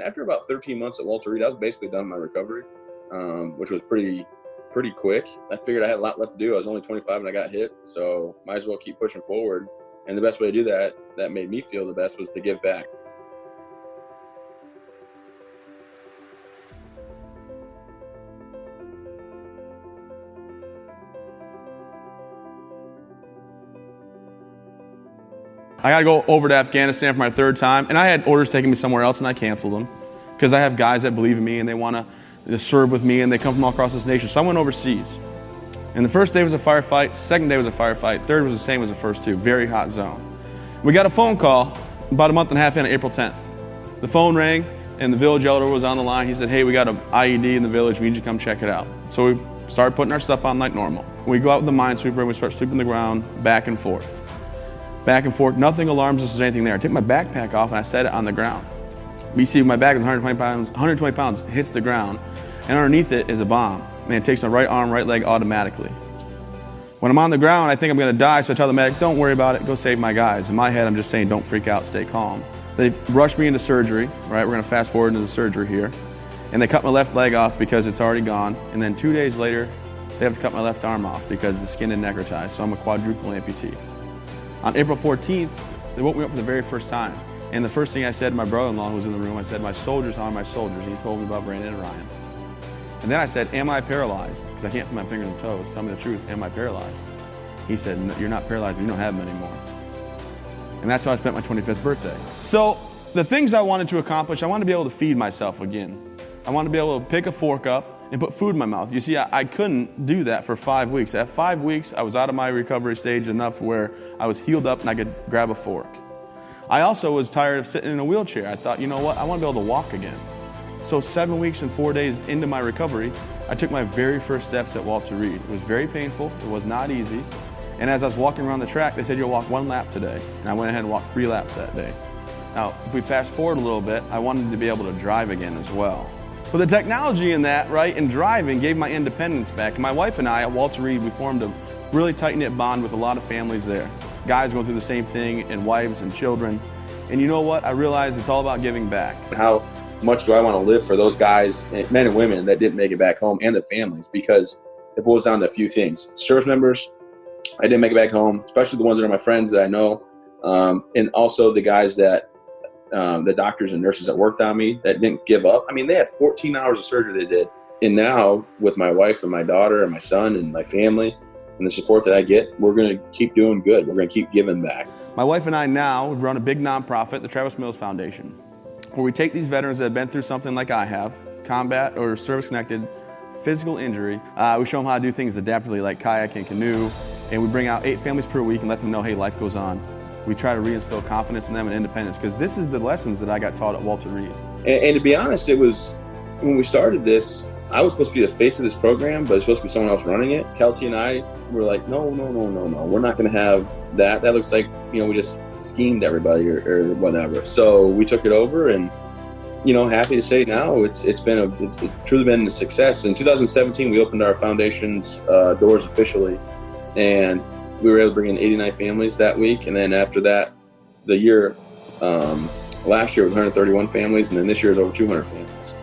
After about 13 months at Walter Reed, I was basically done with my recovery, which was pretty quick. I figured I had a lot left to do. I was only 25 and I got hit, so might as well keep pushing forward. And the best way to do that made me feel the best, was to give back. I got to go over to Afghanistan for my third time, and I had orders taking me somewhere else, and I canceled them because I have guys that believe in me and they want to serve with me, and they come from all across this nation. So I went overseas. And the first day was a firefight, second day was a firefight, third was the same as the first two, very hot zone. We got a phone call about a month and a half in, April 10th. The phone rang, and the village elder was on the line. He said, hey, we got an IED in the village, we need you to come check it out. So we started putting our stuff on like normal. We go out with the minesweeper and we start sweeping the ground back and forth. Back and forth, nothing alarms us, there's anything there. I take my backpack off and I set it on the ground. You see my bag is 120 pounds, hits the ground, and underneath it is a bomb. And it takes my right arm, right leg automatically. When I'm on the ground, I think I'm gonna die, so I tell the medic, don't worry about it, go save my guys. In my head, I'm just saying, don't freak out, stay calm. They rush me into surgery, right? We're gonna fast forward into the surgery here. And they cut my left leg off because it's already gone. And then 2 days later, they have to cut my left arm off because the skin had necrotized, so I'm a quadruple amputee. On April 14th, they woke me up for the very first time. And the first thing I said to my brother-in-law who was in the room, I said, my soldiers, how are my soldiers? And he told me about Brandon and Ryan. And then I said, am I paralyzed? Because I can't put my fingers and toes. Tell me the truth, am I paralyzed? He said, no, you're not paralyzed, but you don't have them anymore. And that's how I spent my 25th birthday. So the things I wanted to accomplish, I wanted to be able to feed myself again. I wanted to be able to pick a fork up and put food in my mouth. You see, I couldn't do that for 5 weeks. At 5 weeks, I was out of my recovery stage enough where I was healed up and I could grab a fork. I also was tired of sitting in a wheelchair. I thought, you know what, I want to be able to walk again. So 7 weeks and 4 days into my recovery, I took my very first steps at Walter Reed. It was very painful, it was not easy. And as I was walking around the track, they said, you'll walk 1 lap today. And I went ahead and walked 3 laps that day. Now, if we fast forward a little bit, I wanted to be able to drive again as well. But the technology in that, right, and driving gave my independence back. And my wife and I at Walter Reed, we formed a really tight-knit bond with a lot of families there. Guys going through the same thing, and wives and children. And you know what? I realized it's all about giving back. How much do I want to live for those guys, men and women, that didn't make it back home, and their families? Because it boils down to a few things. Service members, I didn't make it back home, especially the ones that are my friends that I know, and also the guys that, the doctors and nurses that worked on me that didn't give up. I mean, they had 14 hours of surgery they did. And now with my wife and my daughter and my son and my family and the support that I get, we're going to keep doing good. We're going to keep giving back. My wife and I now run a big nonprofit, the Travis Mills Foundation, where we take these veterans that have been through something like I have, combat or service-connected physical injury. We show them how to do things adaptively like kayak and canoe, and we bring out 8 families per week and let them know, hey, life goes on. We try to reinstill confidence in them and independence, because this is the lessons that I got taught at Walter Reed. And to be honest, it was, when we started this, I was supposed to be the face of this program, but it's supposed to be someone else running it. Kelsey and I were like, no, we're not going to have that. That looks like, you know, we just schemed everybody or whatever. So we took it over, and, you know, happy to say now it's truly been a success. In 2017, we opened our foundation's doors officially, and we were able to bring in 89 families that week. And then after that, the year, last year was 131 families, and then this year is over 200 families.